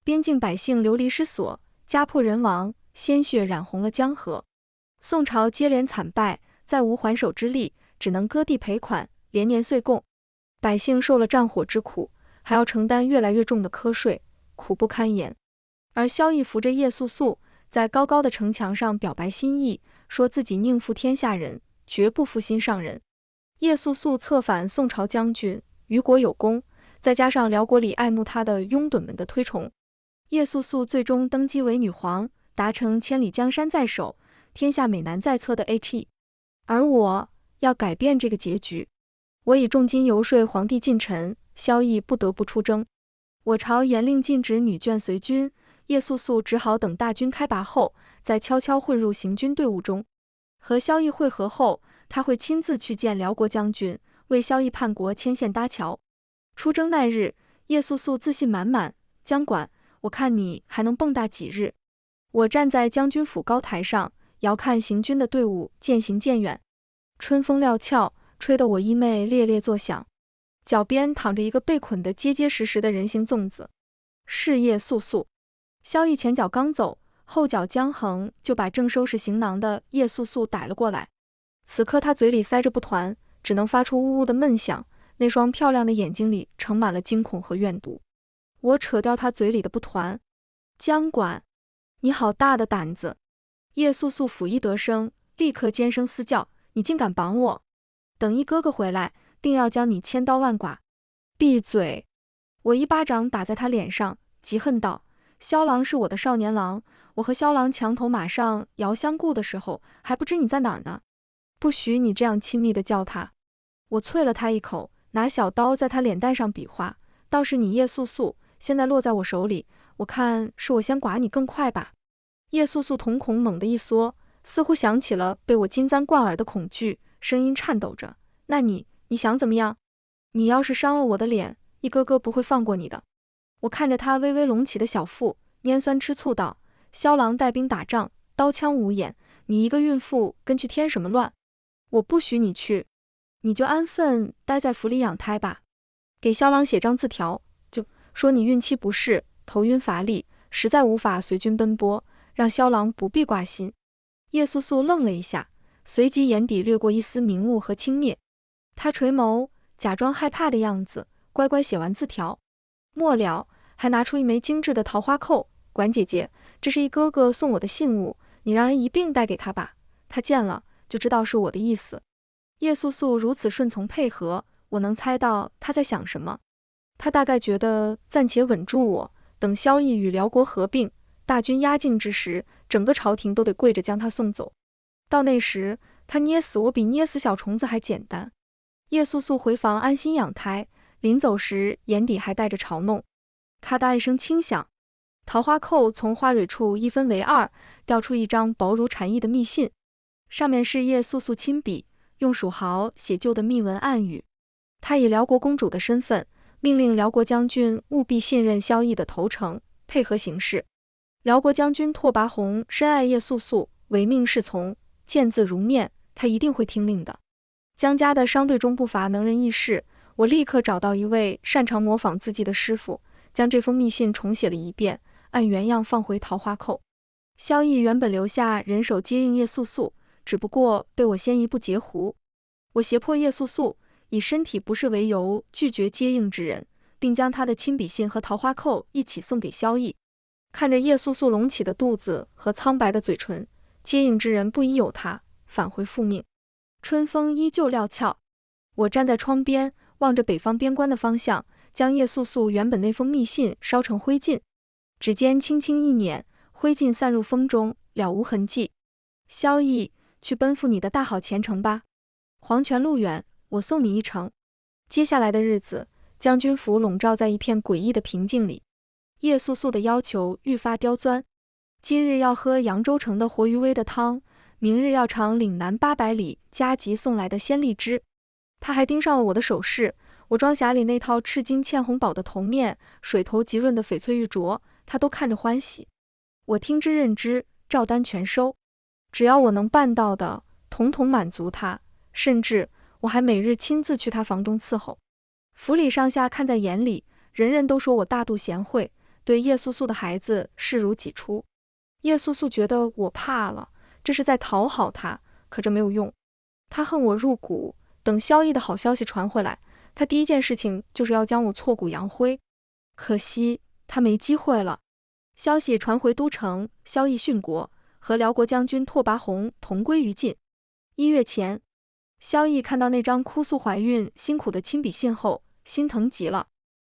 边境百姓流离失所，家破人亡，鲜血染红了江河。宋朝接连惨败，再无还手之力，只能割地赔款，连年岁贡。百姓受了战火之苦，还要承担越来越重的苛税，苦不堪言。而萧绎扶着叶素素，在高高的城墙上表白心意，说自己宁负天下人，绝不负心上人。叶素素策反宋朝将军，于国有功，再加上辽国里爱慕她的拥趸们的推崇，叶素素最终登基为女皇，达成千里江山在手，天下美男在侧的 HE。 而我要改变这个结局，我以重金游说皇帝近臣，萧绎不得不出征。我朝严令禁止女眷随军，叶素素只好等大军开拔后，再悄悄混入行军队伍中。和萧绎会合后，他会亲自去见辽国将军，为萧绎叛国牵线搭桥。出征那日，叶素素自信满满，将管，我看你还能蹦跶几日。我站在将军府高台上，遥看行军的队伍渐行渐远，春风料峭，吹得我衣袂猎猎作响。脚边躺着一个被捆得结结实实的人形粽子，是叶素素。萧绎前脚刚走，后脚将横就把正收拾行囊的叶素素逮了过来。此刻他嘴里塞着布团，只能发出呜呜的闷响，那双漂亮的眼睛里盛满了惊恐和怨毒。我扯掉他嘴里的布团，将管，你好大的胆子！叶素素甫一得声，立刻尖声嘶叫，你竟敢绑我！等一哥哥回来，定要将你千刀万剐！闭嘴！我一巴掌打在他脸上，急恨道，萧郎是我的少年郎，我和萧郎墙头马上遥相顾的时候，还不知你在哪儿呢，不许你这样亲密地叫他。我啐了他一口，拿小刀在他脸蛋上比划，倒是你叶素素，现在落在我手里，我看是我先剐你更快吧。叶素素瞳孔猛地一缩，似乎想起了被我金簪贯耳的恐惧，声音颤抖着，那你想怎么样？你要是伤了我的脸，一哥哥不会放过你的。我看着他微微隆起的小腹，拈酸吃醋道，萧郎带兵打仗，刀枪无眼，你一个孕妇跟去添什么乱？我不许你去，你就安分待在府里养胎吧。给萧郎写张字条，就说你孕期不适，头晕乏力，实在无法随军奔波，让萧郎不必挂心。叶素素愣了一下，随即眼底掠过一丝明悟和轻蔑。她垂眸，假装害怕的样子，乖乖写完字条，末了还拿出一枚精致的桃花扣，管姐姐，这是一哥哥送我的信物，你让人一并带给他吧，他见了就知道是我的意思。叶素素如此顺从配合，我能猜到他在想什么。他大概觉得暂且稳住我，等萧绎与辽国合并，大军压境之时，整个朝廷都得跪着将他送走。到那时，他捏死我比捏死小虫子还简单。叶素素回房安心养胎，临走时眼底还带着嘲弄。咔嗒一声轻响，桃花扣从花蕊处一分为二，掉出一张薄如蝉翼的密信，上面是叶素素亲笔用蜀毫写就的密文暗语。他以辽国公主的身份，命令辽国将军务必信任萧绎的投诚，配合行事。辽国将军拓跋宏深爱叶素素，唯命是从，见字如面，他一定会听令的。江家的商队中不乏能人异士，我立刻找到一位擅长模仿字迹的师傅，将这封密信重写了一遍，按原样放回桃花扣。萧绎原本留下人手接应叶素素，只不过被我先一步截胡。我胁迫叶素素以身体不适为由拒绝接应之人，并将他的亲笔信和桃花扣一起送给萧绎。看着叶素素隆起的肚子和苍白的嘴唇，接应之人不疑有他，返回复命。春风依旧料峭，我站在窗边，望着北方边关的方向，将叶素素原本那封密信烧成灰烬，指尖轻轻一捻，灰烬散入风中，了无痕迹。萧逸，去奔赴你的大好前程吧。黄泉路远，我送你一程。接下来的日子，将军府笼罩在一片诡异的平静里。叶素素的要求愈发刁钻，今日要喝扬州城的活鱼煨的汤，明日要尝岭南800里加急送来的鲜荔枝。他还盯上了我的首饰，我装匣里那套赤金嵌红宝的头面，水头极润的翡翠玉镯，他都看着欢喜。我听之任之，照单全收。只要我能办到的，统统满足他，甚至我还每日亲自去他房中伺候。府里上下看在眼里，人人都说我大度贤惠，对叶素素的孩子视如己出。叶素素觉得我怕了，这是在讨好他，可这没有用。他恨我入骨，等萧逸的好消息传回来，他第一件事情就是要将我挫骨扬灰。可惜他没机会了。消息传回都城，萧逸殉国，和辽国将军拓跋宏同归于尽。1月前，萧逸看到那张哭诉怀孕辛苦的亲笔信后，心疼极了。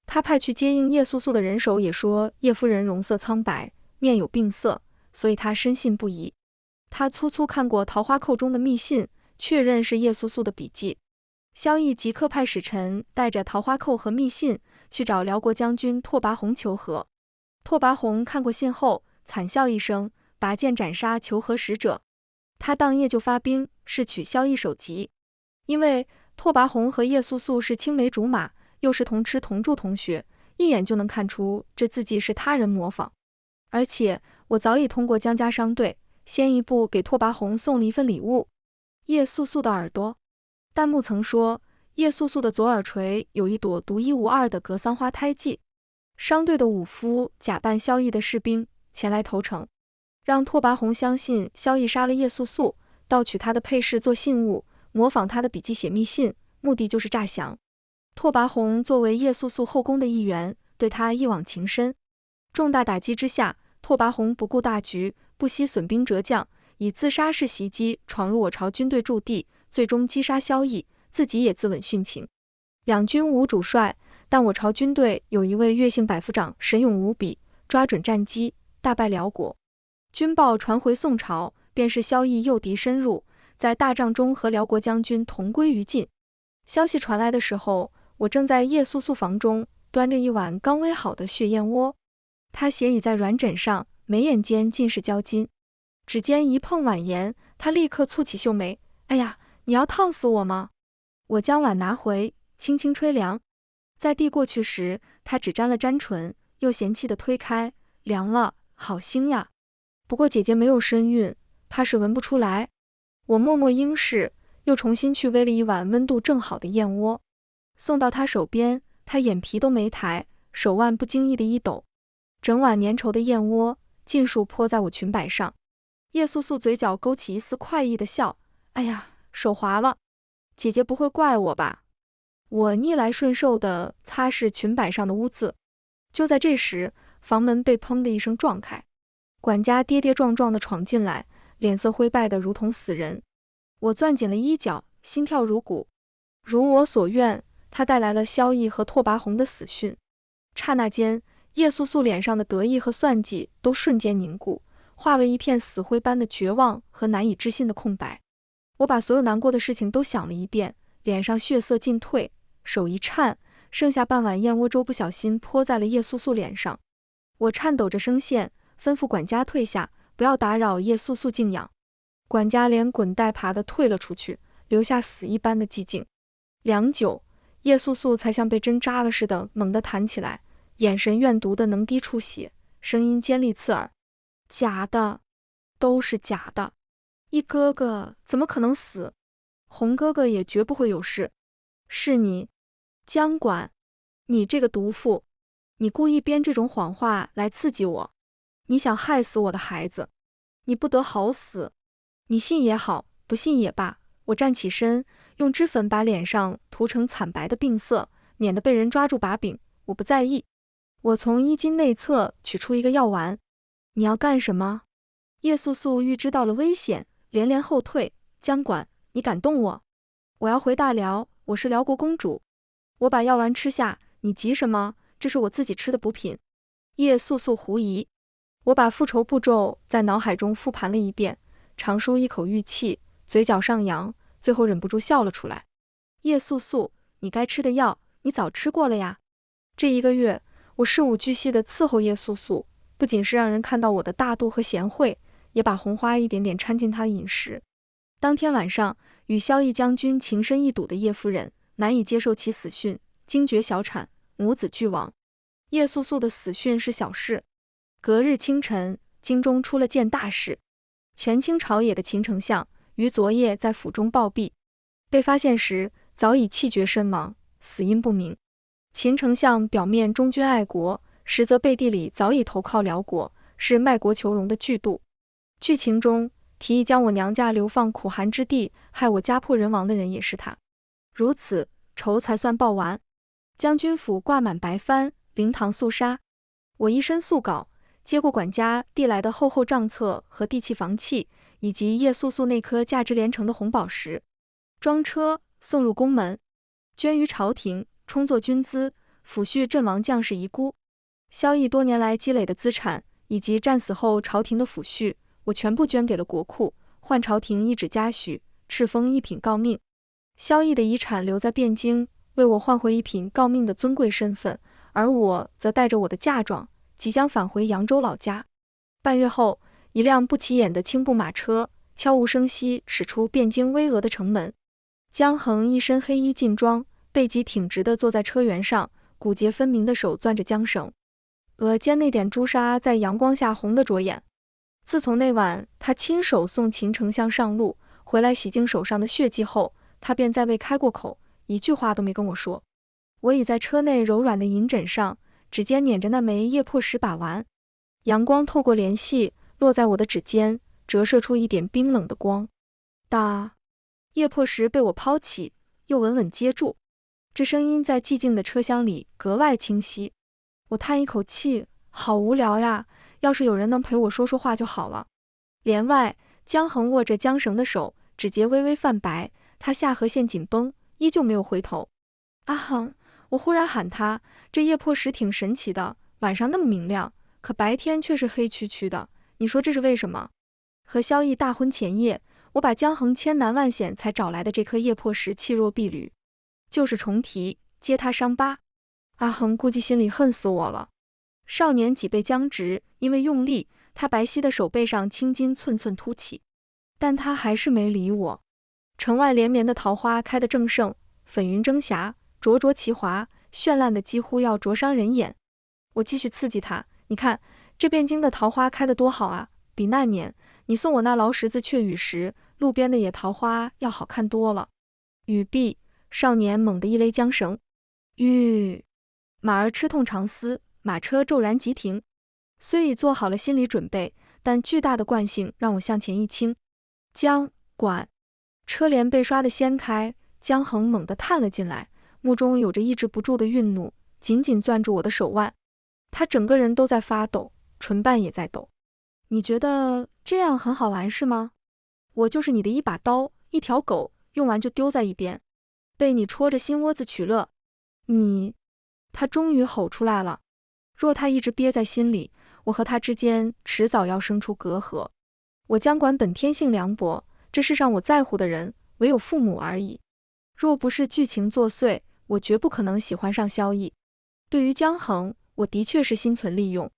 他派去接应叶素素的人手也说叶夫人容色苍白，面有病色，所以他深信不疑。他粗粗看过桃花扣中的密信，确认是叶素素的笔迹。萧逸即刻派使臣带着桃花扣和密信去找辽国将军拓跋宏求和。拓跋宏看过信后，惨笑一声，拔剑斩杀求和使者。他当夜就发兵是取萧逸首级，因为拓跋宏和叶素素是青梅竹马，又是同吃同住同学，一眼就能看出这字迹是他人模仿。而且我早已通过江家商队，先一步给拓跋宏送了一份礼物，叶素素的耳朵。弹幕曾说，叶素素的左耳垂有一朵独一无二的格桑花胎记。商队的武夫假扮萧逸的士兵前来投诚，让拓跋宏相信萧逸杀了叶素素，盗取他的配饰做信物，模仿他的笔迹写密信，目的就是诈降。拓跋宏作为叶素素后宫的一员，对他一往情深。重大打击之下，拓跋宏不顾大局，不惜损兵折将，以自杀式袭击闯入我朝军队驻地，最终击杀萧逸，自己也自刎殉情。两军无主帅，但我朝军队有一位岳姓百夫长神勇无比，抓准战机，大败辽国。军报传回宋朝，便是萧逸诱敌深入，在大帐中和辽国将军同归于尽。消息传来的时候，我正在叶素素房中，端着一碗刚煨好的血燕窝。他斜倚在软枕上，眉眼间尽是焦金。指尖一碰碗沿，他立刻蹙起秀眉，哎呀，你要烫死我吗？我将碗拿回，轻轻吹凉。在递过去时，他只沾了沾唇，又嫌弃地推开，凉了，好腥呀。不过姐姐没有身孕，怕是闻不出来。我默默应是，又重新去煨了一碗温度正好的燕窝，送到他手边，他眼皮都没抬，手腕不经意的一抖，整碗粘稠的燕窝尽数泼在我裙摆上。叶素素嘴角勾起一丝快意的笑，哎呀，手滑了，姐姐不会怪我吧？我逆来顺受地擦拭裙摆上的污渍。就在这时，房门被砰的一声撞开，管家跌跌撞撞地闯进来，脸色灰败得如同死人。我攥紧了衣角，心跳如鼓。如我所愿，他带来了萧逸和拓跋宏的死讯。刹那间，叶素素脸上的得意和算计都瞬间凝固，化为一片死灰般的绝望和难以置信的空白。我把所有难过的事情都想了一遍，脸上血色尽退，手一颤，剩下半碗燕窝粥不小心泼在了叶素素脸上。我颤抖着声线，吩咐管家退下，不要打扰叶素素静养。管家连滚带爬地退了出去，留下死一般的寂静。良久，叶素素才像被针扎了似的猛地弹起来，眼神怨毒的能滴出血，声音尖利刺耳，假的，都是假的。一哥哥怎么可能死？红哥哥也绝不会有事。是你，江管，你这个毒妇，你故意编这种谎话来刺激我，你想害死我的孩子，你不得好死。你信也好，不信也罢。我站起身，用脂粉把脸上涂成惨白的病色，免得被人抓住把柄。我不在意。我从衣襟内侧取出一个药丸。你要干什么？叶素素预知到了危险，连连后退。江管，你敢动我？我要回大辽，我是辽国公主。我把药丸吃下，你急什么？这是我自己吃的补品。叶素素狐疑。我把复仇步骤在脑海中复盘了一遍，长舒一口玉气，嘴角上扬，最后忍不住笑了出来。叶素素，你该吃的药，你早吃过了呀。这1个月，我事无巨细地伺候叶素素，不仅是让人看到我的大度和贤惠，也把红花一点点掺进她的饮食。当天晚上，与萧绎将军情深意笃的叶夫人难以接受其死讯，惊厥小产，母子俱亡。叶素素的死讯是小事。隔日清晨，京中出了件大事。权倾朝野的秦丞相于昨夜在府中暴毙，被发现时早已气绝身亡，死因不明。秦丞相表面忠君爱国，实则背地里早已投靠辽国，是卖国求荣的巨妒。剧情中提议将我娘家流放苦寒之地，害我家破人亡的人也是他。如此，仇才算报完。将军府挂满白帆，灵堂肃杀。我一身素稿，接过管家递来的厚厚账册和地契房契，以及叶素素那颗价值连城的红宝石，装车送入宫门，捐于朝廷，充作军资，抚恤阵亡将士遗孤。萧绎多年来积累的资产，以及战死后朝廷的抚恤，我全部捐给了国库，换朝廷一纸嘉许，敕封一品诰命。萧绎的遗产留在汴京，为我换回一品诰命的尊贵身份，而我则带着我的嫁妆，即将返回扬州老家。半月后，一辆不起眼的青布马车悄无声息驶出汴京巍峨的城门。江衡一身黑衣劲装，背脊挺直地坐在车辕上，骨节分明的手攥着缰绳，额间那点朱砂在阳光下红得着眼。自从那晚他亲手送秦丞相上路，回来洗净手上的血迹后，他便再未开过口，一句话都没跟我说。我倚在车内柔软的银枕上，指尖捻着那枚叶破石把玩，阳光透过帘隙落在我的指尖，折射出一点冰冷的光。哒，叶破石被我抛起，又稳稳接住，这声音在寂静的车厢里格外清晰。我叹一口气，好无聊呀，要是有人能陪我说说话就好了。帘外，江衡握着缰绳的手指节微微泛白，他下颌线紧绷，依旧没有回头。阿衡，我忽然喊他，这叶破石挺神奇的，晚上那么明亮，可白天却是黑黢黢的，你说这是为什么？和萧绎大婚前夜，我把江衡千难万险才找来的这颗叶破石弃若敝履，就是重提，揭他伤疤。阿衡估计心里恨死我了。少年脊背僵直，因为用力，他白皙的手背上青筋寸寸凸起，但他还是没理我。城外连绵的桃花开得正盛，粉云争霞，灼灼其华，绚烂的几乎要灼伤人眼。我继续刺激他，你看这汴京的桃花开得多好啊，比那年你送我那劳什子雀羽时，路边的野桃花要好看多了。语毕，少年猛地一勒缰绳，吁，马儿吃痛长嘶，马车骤然急停。虽已做好了心理准备，但巨大的惯性让我向前一倾。江管，车帘被刷得掀开，江衡猛地探了进来，目中有着抑制不住的愠怒，紧紧攥住我的手腕。他整个人都在发抖，唇瓣也在抖。你觉得这样很好玩是吗？我就是你的一把刀，一条狗，用完就丢在一边，被你戳着心窝子取乐。你，他终于吼出来了。若他一直憋在心里，我和他之间迟早要生出隔阂。我江管本天性凉薄，这世上我在乎的人唯有父母而已。若不是剧情作祟，我绝不可能喜欢上萧绎。对于江衡，我的确是心存利用，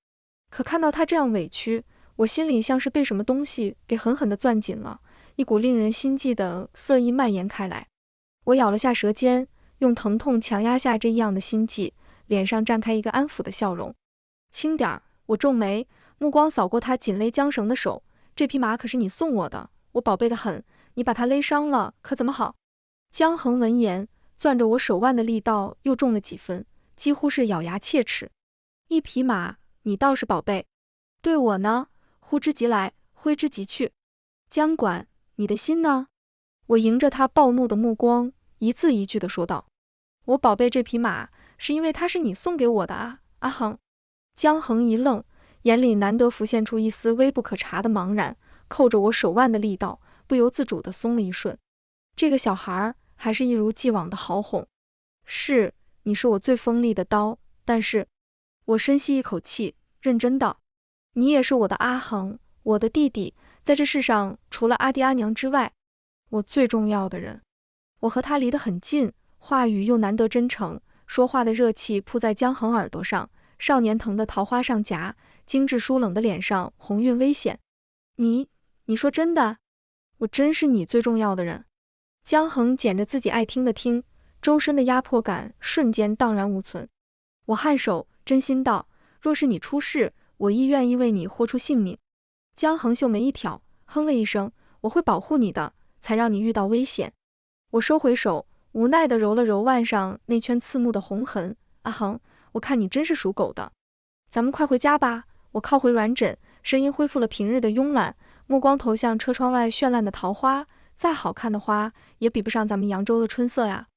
可看到他这样委屈，我心里像是被什么东西给狠狠地攥紧了，一股令人心悸的色意蔓延开来。我咬了下舌尖，用疼痛强压下这异样的心悸，脸上绽开一个安抚的笑容。轻点儿，我皱眉，目光扫过他紧勒缰绳的手，这匹马可是你送我的，我宝贝得很，你把它勒伤了，可怎么好？江衡闻言，攥着我手腕的力道又重了几分，几乎是咬牙切齿。一匹马，你倒是宝贝，对我呢，呼之即来，挥之即去。江管，你的心呢？我迎着他暴怒的目光，一字一句地说道。我宝贝这匹马，是因为它是你送给我的啊，阿衡。江衡一愣，眼里难得浮现出一丝微不可察的茫然，扣着我手腕的力道不由自主地松了一瞬。这个小孩还是一如既往的好哄。是，你是我最锋利的刀，但是……我深吸一口气，认真道：你也是我的阿衡，我的弟弟，在这世上除了阿弟阿娘之外，我最重要的人。我和他离得很近，话语又难得真诚，说话的热气扑在江衡耳朵上，少年疼的桃花上夹，精致疏冷的脸上红晕危险。你说真的？我真是你最重要的人。江衡捡着自己爱听的听，周身的压迫感瞬间荡然无存。我颔首，真心道：若是你出事，我亦愿意为你豁出性命。江衡秀眉一挑，哼了一声：我会保护你的，才让你遇到危险。我收回手，无奈地揉了揉腕上那圈刺目的红痕。阿衡，我看你真是属狗的。咱们快回家吧。我靠回软枕，声音恢复了平日的慵懒，目光投向车窗外绚烂的桃花，再好看的花也比不上咱们扬州的春色呀。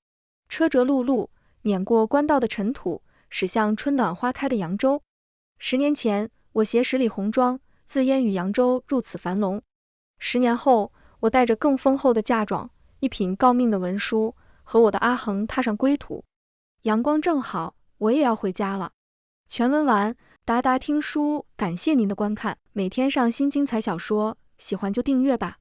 车辙辘辘，碾过官道的尘土，驶向春暖花开的扬州。10年前，我携10里红妆，自烟雨扬州入此樊笼。10年后，我带着更丰厚的嫁妆，一品诰命的文书，和我的阿衡踏上归途。阳光正好，我也要回家了。全文完，达达听书，感谢您的观看，每天上新精彩小说，喜欢就订阅吧。